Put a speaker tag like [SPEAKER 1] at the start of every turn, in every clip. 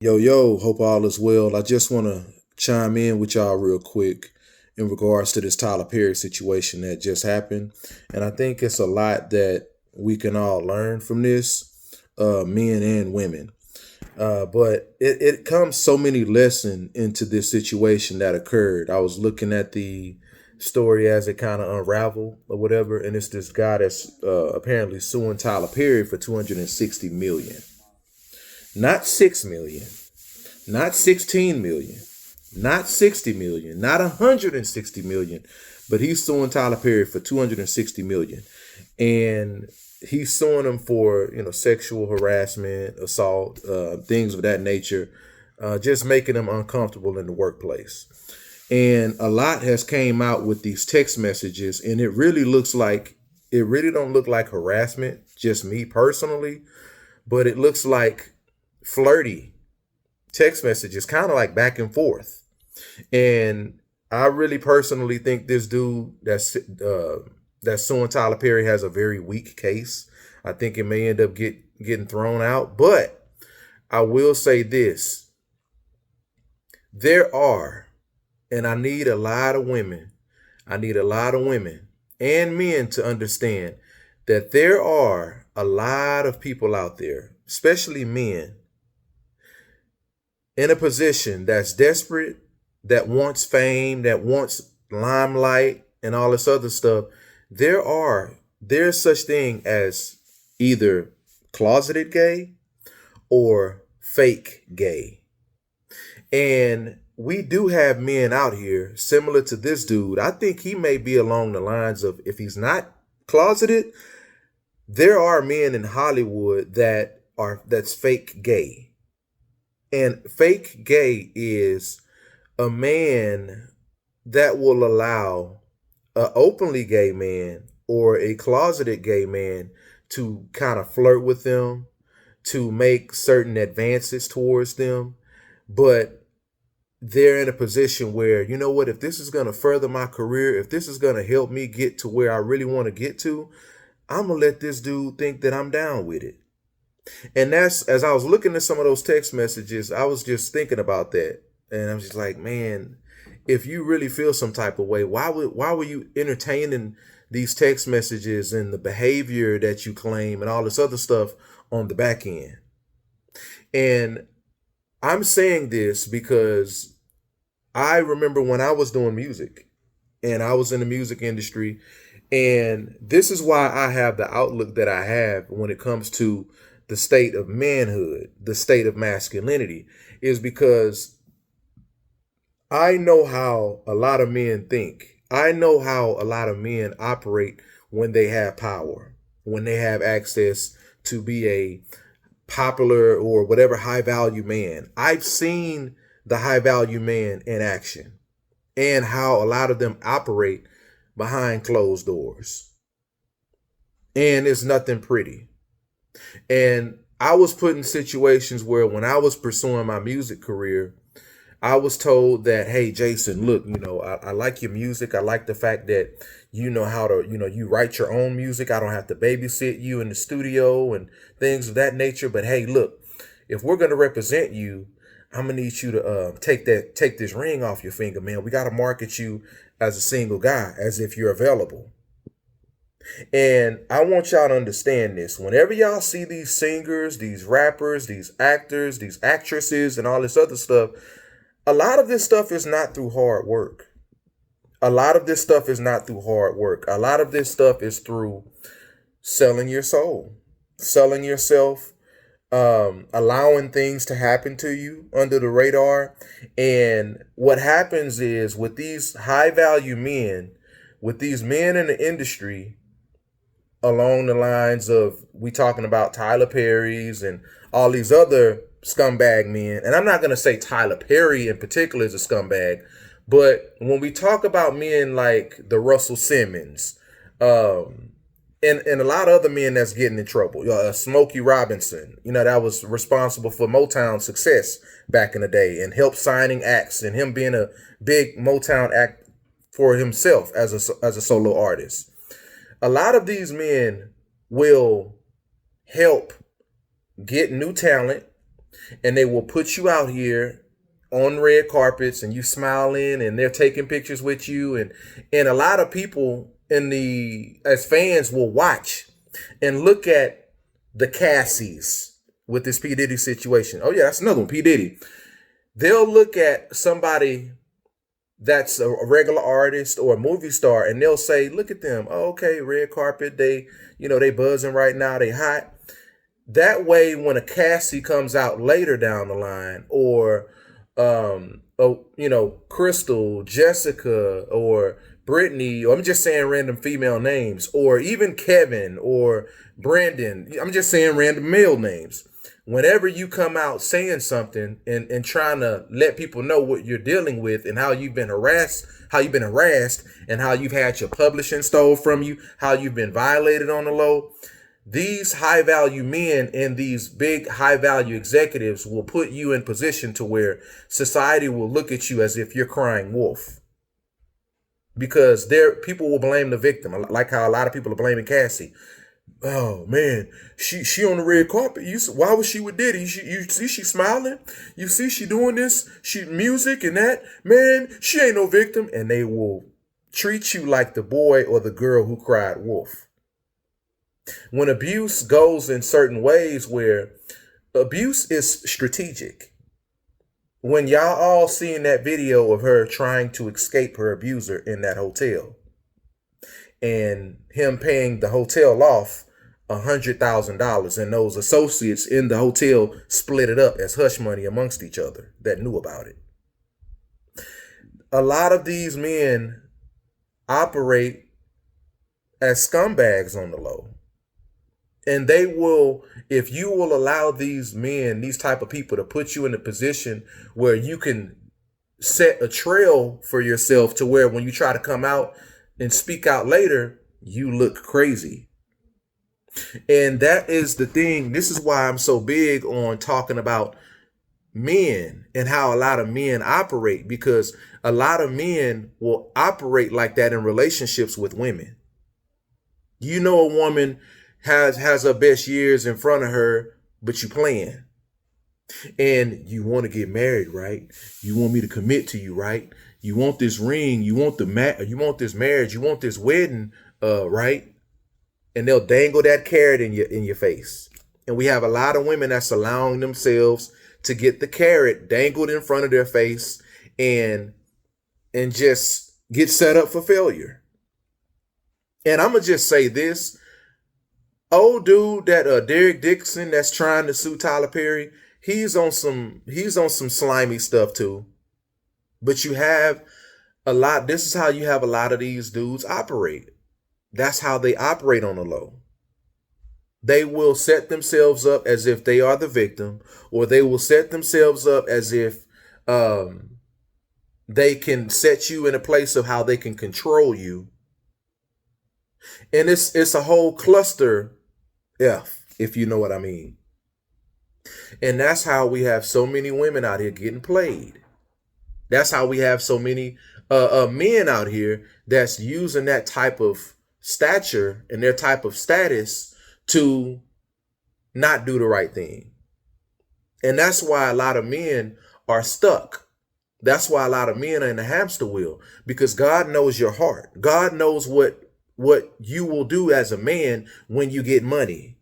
[SPEAKER 1] Yo, hope all is well. I just want to chime in with y'all real quick in regards to this Tyler Perry situation that just happened. And I think it's a lot that we can all learn from this, men and women. But it comes so many lessons into this situation that occurred. I was looking at the story as it kind of unraveled or whatever, and it's this guy that's apparently suing Tyler Perry for 260 million, not 6 million, not 16 million, not 60 million, not 160 million, but he's suing Tyler Perry for 260 million. And he's suing him for, sexual harassment, assault, things of that nature, just making him uncomfortable in the workplace. And a lot has came out with these text messages, and it really don't look like harassment, just me personally, but it looks like flirty text messages, kind of like back and forth. And I really personally think this dude that's suing Tyler Perry has a very weak case. I think it may end up getting thrown out. But I will say this: there are, and I need a lot of women and men to understand that there are a lot of people out there, especially men, in a position that's desperate, that wants fame, that wants limelight and all this other stuff. There's such thing as either closeted gay or fake gay. And we do have men out here similar to this dude. I think he may be along the lines of, if he's not closeted, there are men in Hollywood that's fake gay. And fake gay is a man that will allow a openly gay man or a closeted gay man to kind of flirt with them, to make certain advances towards them, but they're in a position where, you know what, if this is going to further my career, if this is going to help me get to where I really want to get to, I'm going to let this dude think that I'm down with it. And that's, as I was looking at some of those text messages, I was just thinking about that. And I'm just like, man, if you really feel some type of way, why were you entertaining these text messages and the behavior that you claim and all this other stuff on the back end? And I'm saying this because I remember when I was doing music and I was in the music industry, and this is why I have the outlook that I have when it comes to the state of manhood, the state of masculinity, is because I know how a lot of men think. I know how a lot of men operate when they have power, when they have access to be a popular or whatever high value man. I've seen the high value man in action and how a lot of them operate behind closed doors. And it's nothing pretty. And I was put in situations where when I was pursuing my music career, I was told that, hey, Jason, look, I like your music. I like the fact that you know how to, you write your own music. I don't have to babysit you in the studio and things of that nature. But hey, look, if we're going to represent you, I'm going to need you to take this ring off your finger, man. We got to market you as a single guy, as if you're available. And I want y'all to understand this. Whenever y'all see these singers, these rappers, these actors, these actresses, and all this other stuff, a lot of this stuff is not through hard work. A lot of this stuff is not through hard work. A lot of this stuff is through selling your soul, selling yourself, allowing things to happen to you under the radar. And what happens is with these high value men, with these men in the industry, along the lines of we talking about Tyler Perry's and all these other scumbag men, and I'm not going to say Tyler Perry in particular is a scumbag, but when we talk about men like the Russell Simmons, and a lot of other men that's getting in trouble, Smokey Robinson, that was responsible for Motown success back in the day and helped signing acts and him being a big Motown act for himself as a solo artist. A lot of these men will help get new talent. and they will put you out here on red carpets and you smiling and they're taking pictures with you, and a lot of people as fans will watch and look at the Cassies with this P. Diddy situation. Oh yeah, that's another one, P. Diddy. They'll look at somebody that's a regular artist or a movie star and they'll say, look at them. Oh, okay, red carpet, they buzzing right now, they hot. That way, when a Cassie comes out later down the line, or Crystal, Jessica, or Brittany, or I'm just saying random female names, or even Kevin or Brandon, I'm just saying random male names. Whenever you come out saying something and trying to let people know what you're dealing with and how you've been harassed, and how you've had your publishing stole from you, how you've been violated on the low, these high value men and these big high value executives will put you in position to where society will look at you as if you're crying wolf. Because people will blame the victim, like how a lot of people are blaming Cassie. Oh man, she on the red carpet. Why was she with Diddy? You see she smiling? You see she doing this? She music and that? Man, she ain't no victim. And they will treat you like the boy or the girl who cried wolf. When abuse goes in certain ways where abuse is strategic. When y'all all seen that video of her trying to escape her abuser in that hotel and him paying the hotel off $100,000, and those associates in the hotel split it up as hush money amongst each other that knew about it. A lot of these men operate as scumbags on the low. And they will, if you will allow these men, these type of people to put you in a position where you can set a trail for yourself to where when you try to come out and speak out later, you look crazy. And that is the thing. This is why I'm so big on talking about men and how a lot of men operate, because a lot of men will operate like that in relationships with women. You know, a woman has her best years in front of her, but you playing. And you want to get married, right? You want me to commit to you, right? You want this ring, you want you want this marriage, you want this wedding, right? And they'll dangle that carrot in your face. And we have a lot of women that's allowing themselves to get the carrot dangled in front of their face and just get set up for failure. And I'm gonna just say this. Old dude, that Derek Dixon that's trying to sue Tyler Perry, he's on some slimy stuff too. But you have this is how you have a lot of these dudes operate. That's how they operate on the low. They will set themselves up as if they are the victim, or they will set themselves up as if they can set you in a place of how they can control you. And it's a whole cluster if you know what I mean. And that's how we have so many women out here getting played. That's how we have so many men out here that's using that type of stature and their type of status to not do the right thing. And that's why a lot of men are stuck. That's why a lot of men are in the hamster wheel, because God knows your heart. God knows what you will do as a man when you get money.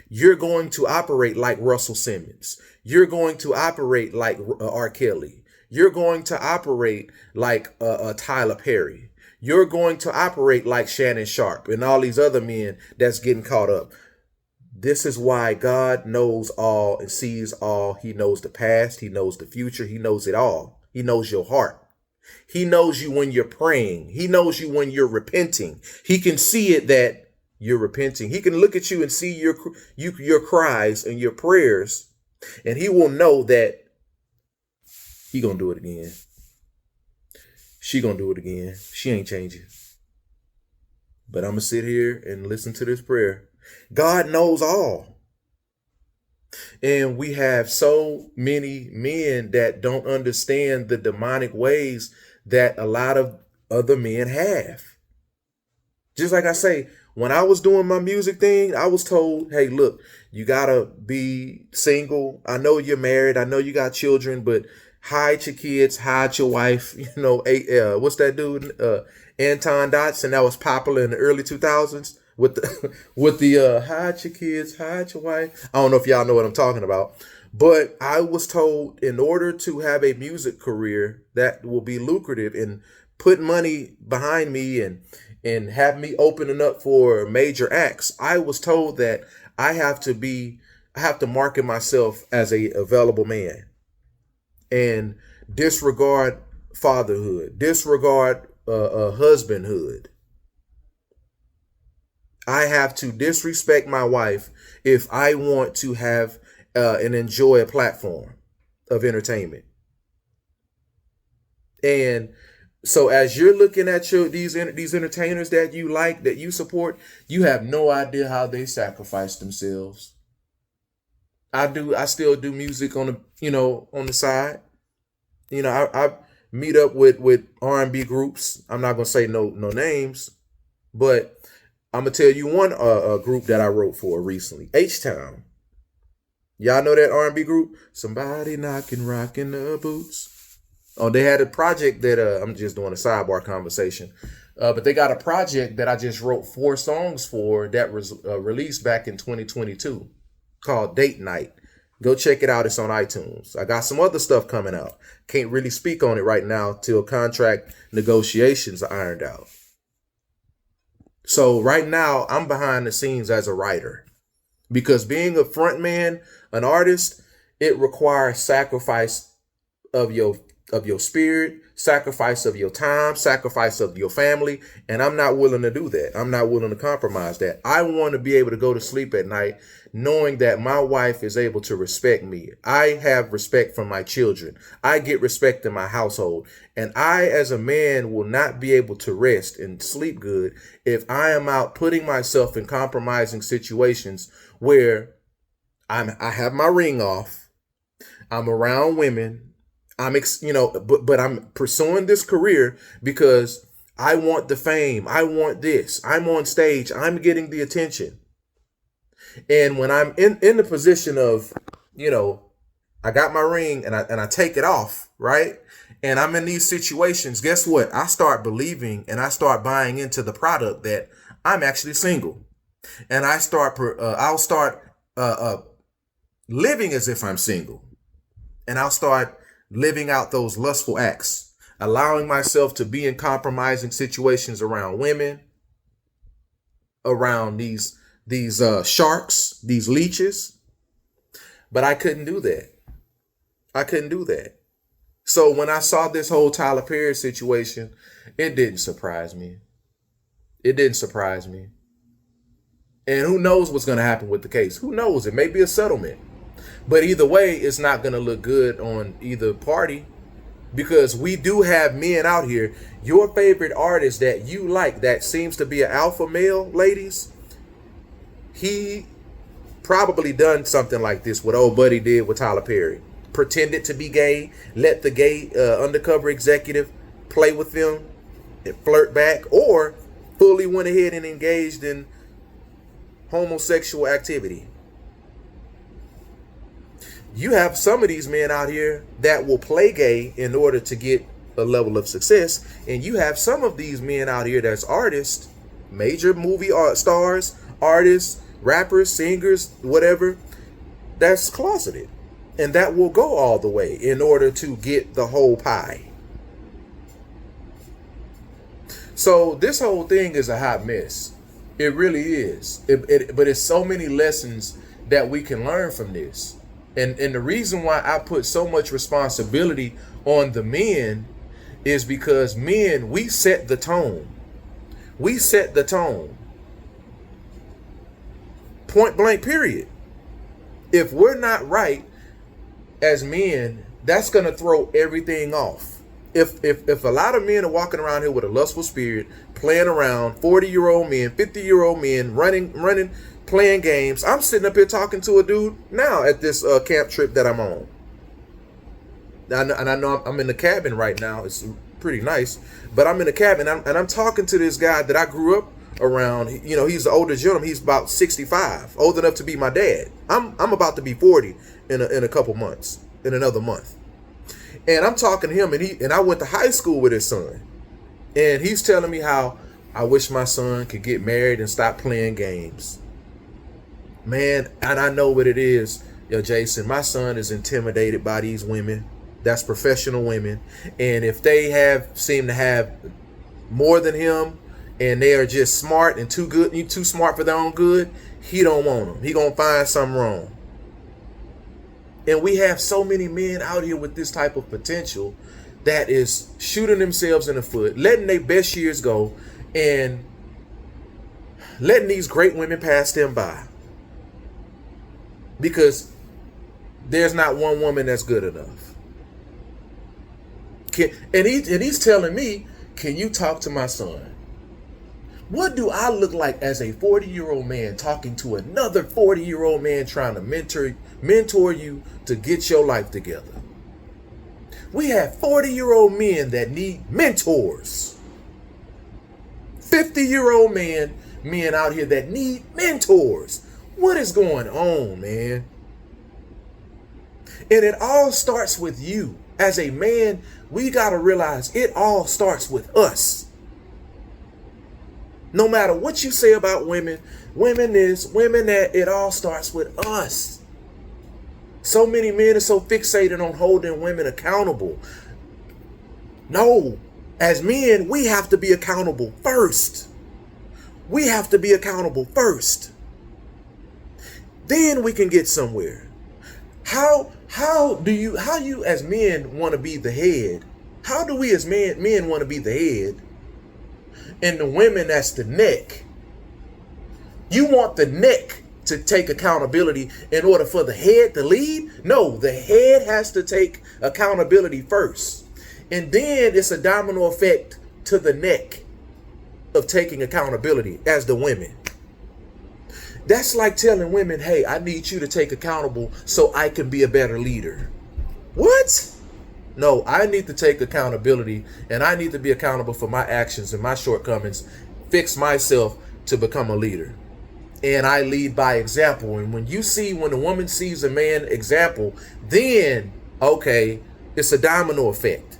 [SPEAKER 1] You're going to operate like Russell Simmons. You're going to operate like R. Kelly. You're going to operate like Tyler Perry. You're going to operate like Shannon Sharp and all these other men that's getting caught up. This is why God knows all and sees all. He knows the past. He knows the future. He knows it all. He knows your heart. He knows you when you're praying. He knows you when you're repenting. He can see it that you're repenting. He can look at you and see your cries and your prayers, and he will know that he gonna do it again. She gonna do it again. She ain't changing. But I'm gonna sit here and listen to this prayer. God knows all. And we have so many men that don't understand the demonic ways that a lot of other men have. Just like I say, When I was doing my music thing, I was told, hey, look, you gotta be single. I know you're married. I know you got children, but hide your kids, hide your wife. What's that dude? Anton Dotson, that was popular in the early 2000s with the with the hide your kids, hide your wife. I don't know if y'all know what I'm talking about. But I was told in order to have a music career that will be lucrative and put money behind me and have me opening up for major acts, I was told that I have to market myself as a available man and disregard fatherhood, disregard husbandhood. I have to disrespect my wife if I want to have and enjoy a platform of entertainment. And so as you're looking at these entertainers that you like, that you support, you have no idea how they sacrifice themselves. I still do music on the side. I meet up with R&B groups. I'm not gonna say no names, but I'm gonna tell you one group that I wrote for recently, H-Town. Y'all know that R&B group? Somebody knocking, rocking the boots. Oh, they had a project that I'm just doing a sidebar conversation, but they got a project that I just wrote 4 songs for that was released back in 2022 called Date Night. Go check it out. It's on iTunes. I got some other stuff coming out. Can't really speak on it right now till contract negotiations are ironed out. So right now I'm behind the scenes as a writer because being a front man, an artist, it requires sacrifice of your spirit, sacrifice of your time, sacrifice of your family. And I'm not willing to do that. I'm not willing to compromise that. I want to be able to go to sleep at night knowing that my wife is able to respect me. I have respect from my children. I get respect in my household. And I, as a man, will not be able to rest and sleep good if I am out putting myself in compromising situations where I have my ring off. I'm around women. But I'm pursuing this career because I want the fame. I want this. I'm on stage. I'm getting the attention. And when I'm in the position of, I got my ring and I take it off, right? And I'm in these situations, guess what? I start believing and I start buying into the product that I'm actually single. And I'll start living as if I'm single. And I'll start living out those lustful acts, allowing myself to be in compromising situations around women, around these sharks, these leeches. But I couldn't do that. So when I saw this whole Tyler Perry situation, it didn't surprise me. And who knows what's going to happen with the case? Who knows? It may be a settlement. But either way, it's not going to look good on either party because we do have men out here. Your favorite artist that you like that seems to be an alpha male, ladies, he probably done something like this, what old buddy did with Tyler Perry. Pretended to be gay, let the gay undercover executive play with them and flirt back, or fully went ahead and engaged in homosexual activity. You have some of these men out here that will play gay in order to get a level of success. And you have some of these men out here that's artists, major movie stars, artists, rappers, singers, whatever, that's closeted. And that will go all the way in order to get the whole pie. So this whole thing is a hot mess. It really is. But it's so many lessons that we can learn from this. And the reason why I put so much responsibility on the men is because men, we set the tone. We set the tone. Point blank, period. If we're not right as men, that's going to throw everything off. If a lot of men are walking around here with a lustful spirit, playing around, 40-year-old men, 50-year-old men, running, playing games. I'm sitting up here talking to a dude now at this camp trip that I'm on. And I know I'm in the cabin right now. It's pretty nice. But I'm in the cabin and I'm talking to this guy that I grew up around, he's the older gentleman. He's about 65, old enough to be my dad. I'm about to be 40 in a couple months, in another month. And I'm talking to him, and I went to high school with his son. And he's telling me how I wish my son could get married and stop playing games. Man, and I know what it is, Jason. My son is intimidated by these women. That's professional women. And if they seem to have more than him, and they are just smart and too smart for their own good, he don't want them. He gonna find something wrong. And we have so many men out here with this type of potential that is shooting themselves in the foot, letting their best years go, and letting these great women pass them by. Because there's not one woman that's good enough. And he's telling me, can you talk to my son? What do I look like as a 40-year-old man talking to another 40-year-old man trying to mentor you to get your life together? We have 40-year-old men that need mentors. 50-year-old men out here that need mentors. What is going on, man? And it all starts with you. As a man, we got to realize it all starts with us. No matter what you say about women that, it all starts with us. So many men are so fixated on holding women accountable. No, as men, we have to be accountable first. We have to be accountable first. Then we can get somewhere. How you as men want to be the head? How do we as men want to be the head? And the women, that's the neck. You want the neck to take accountability in order for the head to lead? No, the head has to take accountability first. And then it's a domino effect to the neck of taking accountability as the women. That's like telling women, hey, I need you to take accountable so I can be a better leader. What? No, I need to take accountability, and I need to be accountable for my actions and my shortcomings, fix myself to become a leader. And I lead by example. And when a woman sees a man example, then, okay, it's a domino effect.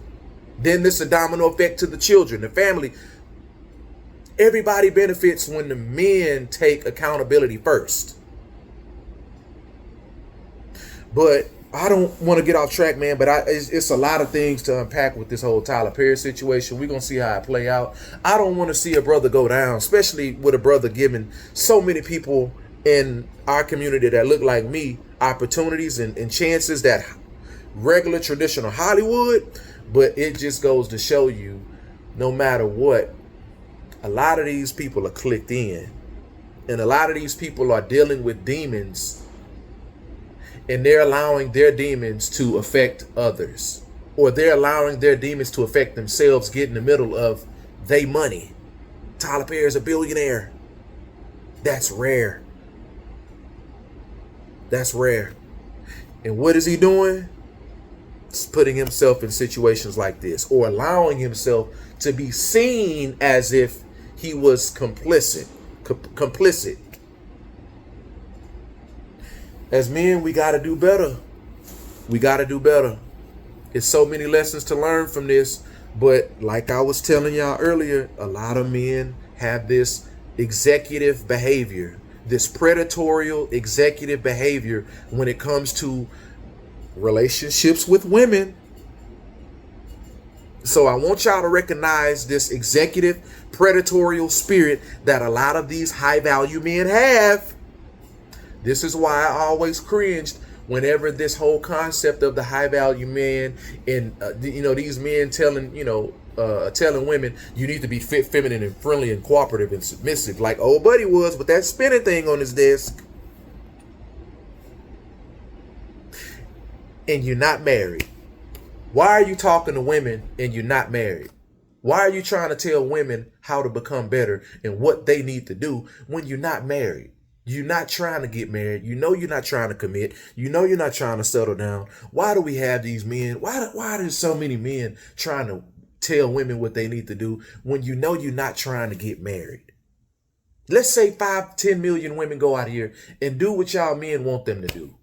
[SPEAKER 1] Then there's a domino effect to the children, the family. Everybody benefits when the men take accountability first. But I don't want to get off track, man, but it's a lot of things to unpack with this whole Tyler Perry situation. We're going to see how it play out. I don't want to see a brother go down, especially with a brother giving so many people in our community that look like me opportunities and chances that regular traditional Hollywood. But it just goes to show you, no matter what, a lot of these people are clicked in. And a lot of these people are dealing with demons, and they're allowing their demons to affect others, or they're allowing their demons to affect themselves, get in the middle of they money. Tyler Perry is a billionaire. That's rare. That's rare. And what is he doing? It's putting himself in situations like this, or allowing himself to be seen as if he was complicit. As men, we got to do better. We got to do better. It's so many lessons to learn from this. But like I was telling y'all earlier, a lot of men have this executive behavior, this predatory executive behavior when it comes to relationships with women. So I want y'all to recognize this executive predatory spirit that a lot of these high value men have. This is why I always cringed whenever this whole concept of the high value man and these men telling women you need to be fit, feminine, and friendly, and cooperative and submissive, like old buddy was with that spinning thing on his desk. And you're not married. Why are you talking to women and you're not married? Why are you trying to tell women how to become better and what they need to do when you're not married? You're not trying to get married. You know you're not trying to commit. You know you're not trying to settle down. Why do we have these men? Why are there so many men trying to tell women what they need to do when you know you're not trying to get married? Let's say 5, 10 million women go out here and do what y'all men want them to do.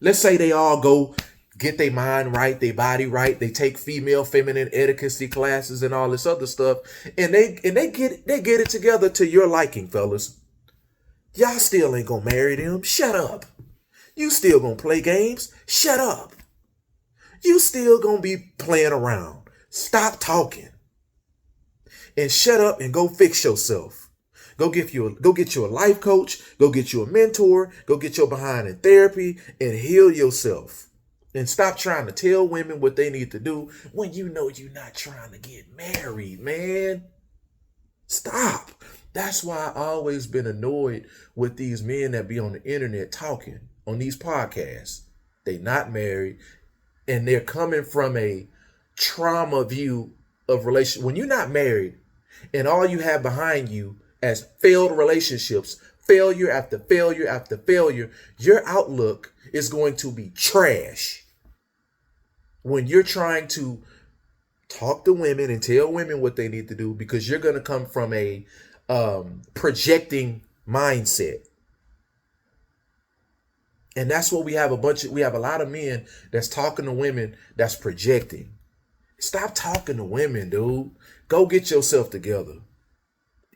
[SPEAKER 1] Let's say they all go get their mind right, their body right. They take female feminine etiquette classes and all this other stuff, and they get it together to your liking, fellas. Y'all still ain't gonna marry them. Shut up. You still gonna play games. Shut up. You still gonna be playing around. Stop talking. And shut up and go fix yourself. Go get you a life coach. Go get you a mentor. Go get your behind in therapy and heal yourself. And stop trying to tell women what they need to do when you know you're not trying to get married, man. Stop. That's why I always been annoyed with these men that be on the internet talking on these podcasts. They not married and they're coming from a trauma view of relationship. When you're not married and all you have behind you as failed relationships, failure after failure after failure, your outlook is going to be trash. When you're trying to talk to women and tell women what they need to do, because you're going to come from a projecting mindset. And that's what we have we have a lot of men that's talking to women that's projecting. Stop talking to women, dude. Go get yourself together.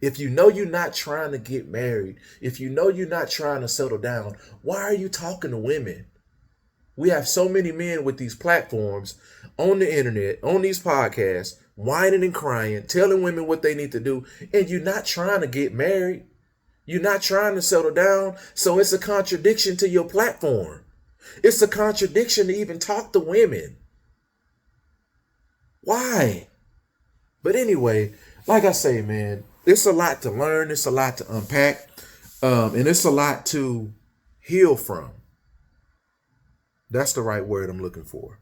[SPEAKER 1] If you know you're not trying to get married, if you know you're not trying to settle down, why are you talking to women? We have so many men with these platforms on the internet, on these podcasts, whining and crying, telling women what they need to do, and you're not trying to get married. You're not trying to settle down, so it's a contradiction to your platform. It's a contradiction to even talk to women. Why? But anyway, like I say, man, it's a lot to learn. It's a lot to unpack. And it's a lot to heal from. That's the right word I'm looking for.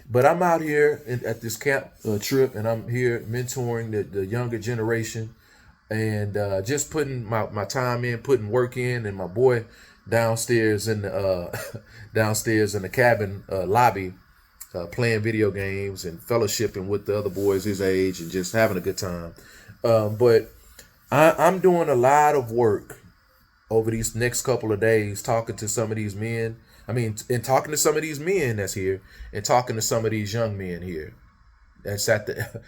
[SPEAKER 1] But I'm out here at this camp trip, and I'm here mentoring the younger generation, and just putting my time in, putting work in, and my boy downstairs in the cabin lobby, playing video games and fellowshipping with the other boys his age and just having a good time. But I'm doing a lot of work over these next couple of days, talking to some of these men. And talking to some of these men that's here, and talking to some of these young men here. That's at the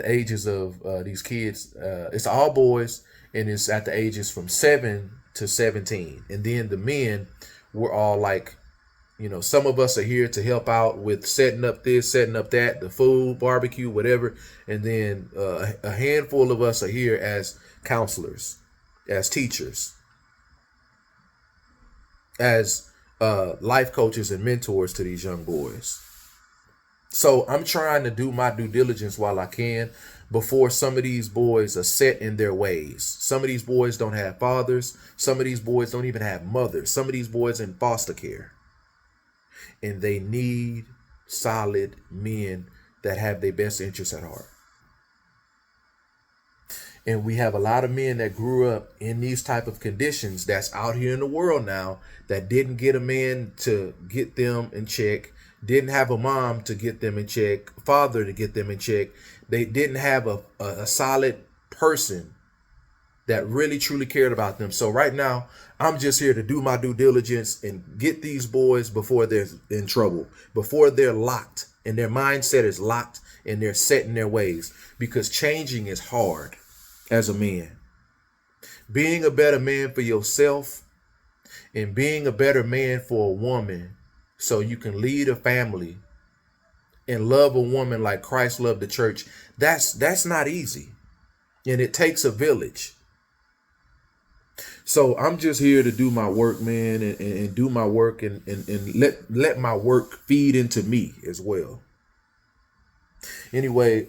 [SPEAKER 1] ages of these kids. It's all boys, and it's at the ages from 7 to 17. And then the men were all like, some of us are here to help out with setting up this, setting up that, the food, barbecue, whatever. And then a handful of us are here as counselors, as teachers, as life coaches and mentors to these young boys. So I'm trying to do my due diligence while I can before some of these boys are set in their ways. Some of these boys don't have fathers. Some of these boys don't even have mothers. Some of these boys in foster care. And they need solid men that have their best interests at heart. And we have a lot of men that grew up in these type of conditions that's out here in the world now that didn't get a man to get them in check, didn't have a mom to get them in check, father to get them in check. They didn't have a solid person that really truly cared about them. So right now, I'm just here to do my due diligence and get these boys before they're in trouble, before they're locked and their mindset is locked and they're set in their ways, because changing is hard. As a man, being a better man for yourself and being a better man for a woman so you can lead a family and love a woman like Christ loved the church, that's not easy. And it takes a village. So I'm just here to do my work, man, and do my work and let my work feed into me as well. Anyway,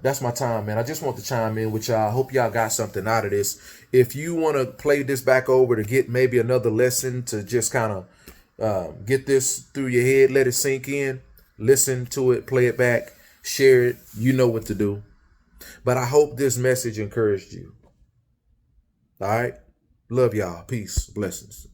[SPEAKER 1] that's my time, man. I just want to chime in with y'all. I hope y'all got something out of this. If you want to play this back over to get maybe another lesson, to just kind of get this through your head, let it sink in, listen to it, play it back, share it. You know what to do. But I hope this message encouraged you. All right. Love y'all. Peace. Blessings.